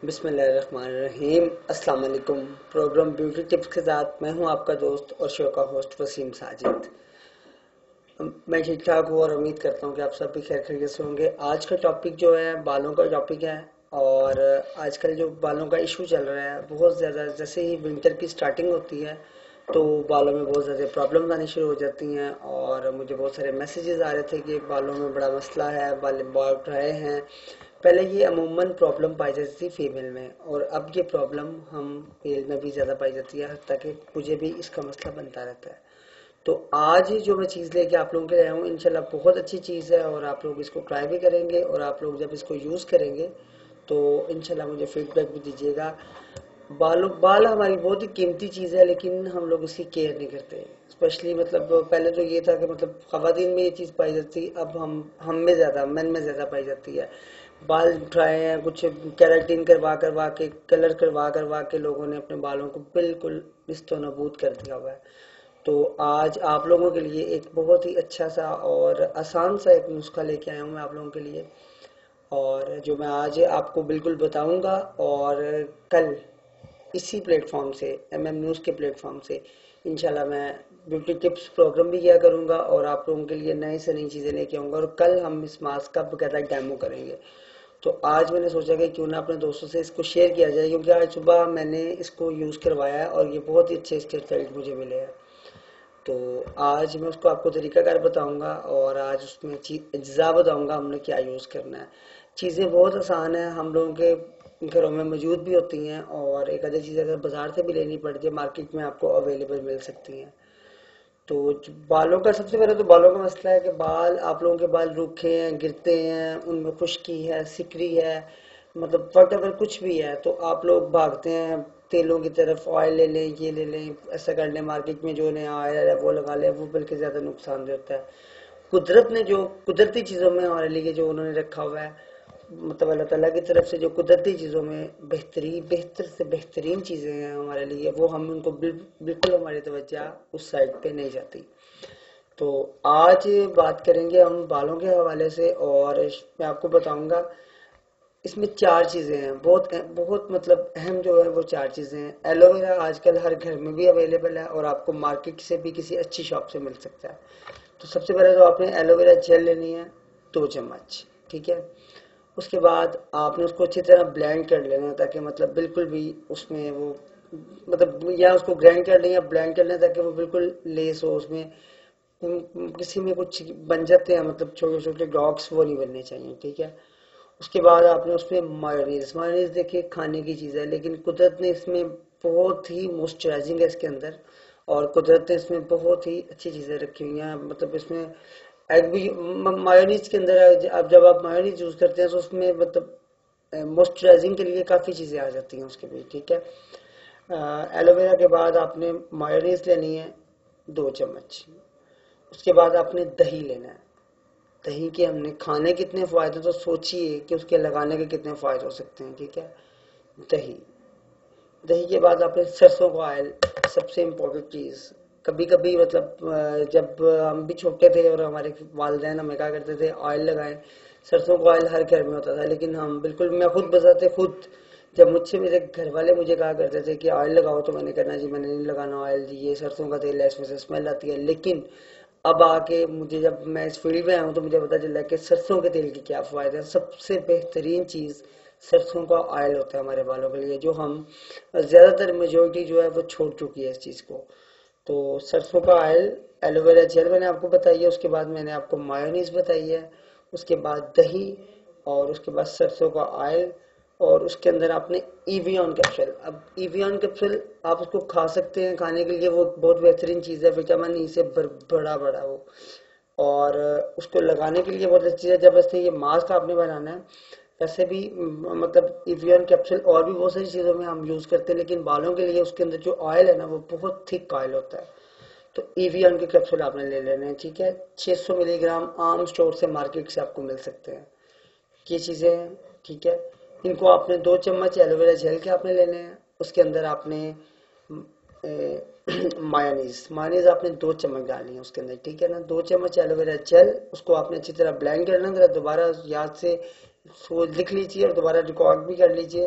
بسم اللہ الرحمن الرحیم۔ السلام علیکم۔ پروگرام بیوٹی ٹپس کے ساتھ میں ہوں آپ کا دوست اور شو کا ہوسٹ وسیم ساجد۔ میں ٹھیک ٹھاک ہوں اور امید کرتا ہوں کہ آپ سب بھی خیر خیریت سے ہوں گے۔ آج کا ٹاپک جو ہے بالوں کا ٹاپک ہے، اور آج کل جو بالوں کا ایشو چل رہا ہے بہت زیادہ، جیسے ہی ونٹر کی سٹارٹنگ ہوتی ہے تو بالوں میں بہت زیادہ پرابلمز آنی شروع ہو جاتی ہیں، اور مجھے بہت سارے میسیجز آ رہے تھے کہ بالوں میں بڑا مسئلہ ہے، بال اٹھ رہے ہیں۔ پہلے یہ عموماً پرابلم پائی جاتی تھی فیمیل میں، اور اب یہ پرابلم ہم میل میں بھی زیادہ پائی جاتی ہے، حتیٰ کہ مجھے بھی اس کا مسئلہ بنتا رہتا ہے۔ تو آج جو میں چیز لے کے آپ لوگوں کے لیے آیا ہوں انشاءاللہ بہت اچھی چیز ہے، اور آپ لوگ اس کو ٹرائی بھی کریں گے، اور آپ لوگ جب اس کو یوز کریں گے تو انشاءاللہ مجھے فیڈ بیک بھی دیجیے گا۔ بال ہماری بہت ہی قیمتی چیز ہے، لیکن ہم لوگ اس کی کیئر نہیں کرتے، اسپیشلی مطلب پہلے تو یہ تھا کہ مطلب خواتین میں یہ چیز پائی جاتی، اب ہم میں زیادہ، مین میں زیادہ پائی جاتی ہے۔ بال اٹھائے ہیں، کچھ کیراٹین کروا کے، کلر کروا کے لوگوں نے اپنے بالوں کو بالکل نست و نابود کر دیا ہوا ہے۔ تو آج آپ لوگوں کے لیے ایک بہت ہی اچھا سا اور آسان سا ایک نسخہ لے کے آیا ہوں میں آپ لوگوں کے لیے، اور جو میں آج آپ کو بالکل بتاؤں گا، اور کل اسی پلیٹ فارم سے، ایم ایم نیوز کے پلیٹ فارم سے انشاءاللہ میں بیوٹی ٹپس پروگرام بھی کیا کروں گا، اور آپ لوگوں کے لیے نئے سے نئی چیزیں لے کے آؤں گا، اور کل ہم اس ماسک کا باقاعدہ ڈیمو کریں گے۔ تو آج میں نے سوچا کہ کیوں نہ اپنے دوستوں سے اس کو شیئر کیا جائے، کیونکہ آج صبح میں نے اس کو یوز کروایا ہے اور یہ بہت ہی اچھے اس کے ریزلٹ مجھے ملے ہیں۔ تو آج میں اس کو آپ کو طریقہ کار بتاؤں گا، اور آج اس میں اجزاء بتاؤں گا ہم نے کیا یوز کرنا ہے۔ چیزیں بہت آسان ہیں، ہم لوگوں کے گھروں میں موجود بھی ہوتی ہیں، اور ایک آدھی چیز اگر بازار سے بھی لینی پڑتی ہے مارکیٹ میں آپ کو اویلیبل مل سکتی ہیں۔ تو بالوں کا سب سے پہلے تو بالوں کا مسئلہ ہے کہ آپ لوگوں کے بال روکھے ہیں، گرتے ہیں، ان میں خشکی ہے، سکری ہے، مطلب وٹ ایور کچھ بھی ہے، تو آپ لوگ بھاگتے ہیں تیلوں کی طرف، آئل لے لیں، یہ لے لیں، ایسا کر لیں، مارکیٹ میں جو نیا آئل ہے وہ لگا لیں، وہ بلکہ زیادہ نقصان دیتا ہے۔ قدرت نے جو قدرتی چیزوں میں ہمارے لیے جو انہوں نے رکھا ہوا ہے، مطلب اللہ تعالیٰ کی طرف سے جو قدرتی چیزوں میں بہتر سے بہترین چیزیں ہیں ہمارے لیے، وہ ہم ان کو بالکل ہماری توجہ اس سائڈ پہ نہیں جاتی۔ تو آج بات کریں گے ہم بالوں کے حوالے سے، اور میں آپ کو بتاؤں گا اس میں چار چیزیں ہیں، بہت مطلب اہم جو ہے وہ چار چیزیں ہیں۔ ایلو ویرا آج کل ہر گھر میں بھی اویلیبل ہے، اور آپ کو مارکیٹ سے بھی کسی اچھی شاپ سے مل سکتا ہے۔ تو سب سے پہلے تو آپ نے ایلو ویرا جیل لینی ہے 2 چمچ، ٹھیک ہے۔ اس کے بعد آپ نے اس کو اچھی طرح بلینڈ کر لینا ہے، تاکہ مطلب بالکل بھی اس میں وہ مطلب، یا اس کو گرائنڈ کر لیں یا بلینڈ کر لیں، تاکہ وہ بالکل لیس ہو، اس میں کسی میں کچھ بن جاتے ہیں مطلب چھوٹے چھوٹے ڈاگس، وہ نہیں بننے چاہیے، ٹھیک ہے۔ اس کے بعد آپ نے اس میں مایونیز دیکھیے کھانے کی چیز ہے، لیکن قدرت نے اس میں بہت ہی موئسچرائزنگ ہے اس کے اندر، اور قدرت نے اس میں بہت ہی اچھی چیزیں رکھی ہوئی ہیں، مطلب اس میں ایگ بھی مایونیز کے اندر اب جب آپ مایونیز یوز کرتے ہیں تو اس میں مطلب موئسچرائزنگ کے لیے کافی چیزیں آ جاتی ہیں اس کے بھی، ٹھیک ہے۔ ایلو ویرا کے بعد آپ نے مایونیز لینی ہے 2 چمچ۔ اس کے بعد آپ نے دہی لینا ہے۔ دہی کے ہم نے کھانے کتنے فائدے تو سوچیے کہ اس کے لگانے کے کتنے فائدے ہو سکتے ہیں، ٹھیک ہے۔ دہی دہی کے بعد آپ نے سرسوں کا آئل، سب سے امپورٹنٹ چیز۔ کبھی کبھی مطلب جب ہم بھی چھوٹے تھے اور ہمارے والدین ہمیں کہا کرتے تھے آئل لگائیں، سرسوں کا آئل ہر گھر میں ہوتا تھا، لیکن ہم بالکل، میں خود بذات خود جب مجھ سے میرے گھر والے مجھے کہا کرتے تھے کہ آئل لگاؤ، تو میں نے کہنا جی میں نے نہیں لگانا آئل، جی یہ سرسوں کا تیل ہے، اس میں سے اسمیل آتی ہے۔ لیکن اب آ کے مجھے، جب میں اس فیلڈ میں آیا ہوں تو مجھے پتا چلا کہ سرسوں کے تیل کی کیا فائدہ ہے۔ سب سے بہترین چیز سرسوں کا آئل ہوتا ہے ہمارے بالوں کے لیے، جو ہم زیادہ تر میجورٹی جو ہے وہ چھوڑ چکی ہے اس چیز کو۔ تو سرسوں کا آئل، ایلو ویرا جیل میں نے آپ کو بتائی ہے، اس کے بعد میں نے آپ کو مایونیز بتائی ہے، اس کے بعد دہی، اور اس کے بعد سرسوں کا آئل، اور اس کے اندر آپ نے ایویون کیپسول۔ اب ایویون کیپسول آپ اس کو کھا سکتے ہیں، کھانے کے لیے وہ بہت بہترین چیز ہے، وٹامن ای سے بڑا وہ، اور اس کو لگانے کے لیے بہت اچھی چیز ہے۔ جب ایسے یہ ماسک آپ نے بنانا ہے، ویسے بھی مطلب ایویون کیپسول اور بھی بہت ساری چیزوں میں ہم یوز کرتے ہیں، لیکن بالوں کے لیے اس کے اندر جو آئل ہے نا وہ بہت تھک آئل ہوتا ہے، تو ایویون کے کیپسول آپ نے لے لینے ہیں، ٹھیک ہے۔ 600 ملی گرام عام اسٹور سے، مارکیٹ سے آپ کو مل سکتے ہیں، یہ چیزیں ہیں، ٹھیک ہے۔ ان کو آپ نے 2 چمچ ایلو ویرا جیل کے آپ نے لینے ہیں، اس کے اندر آپ نے مایونیز آپ نے 2 چمچ ڈالنی ہے اس کے اندر، ٹھیک ہے نا۔ 2 چمچ ایلو ویرا جیل، اس کو آپ نے اچھی طرح بلینڈ کرنا ہے، دوبارہ یاد سے لکھ لیجیے اور دوبارہ ریکارڈ بھی کر لیجیے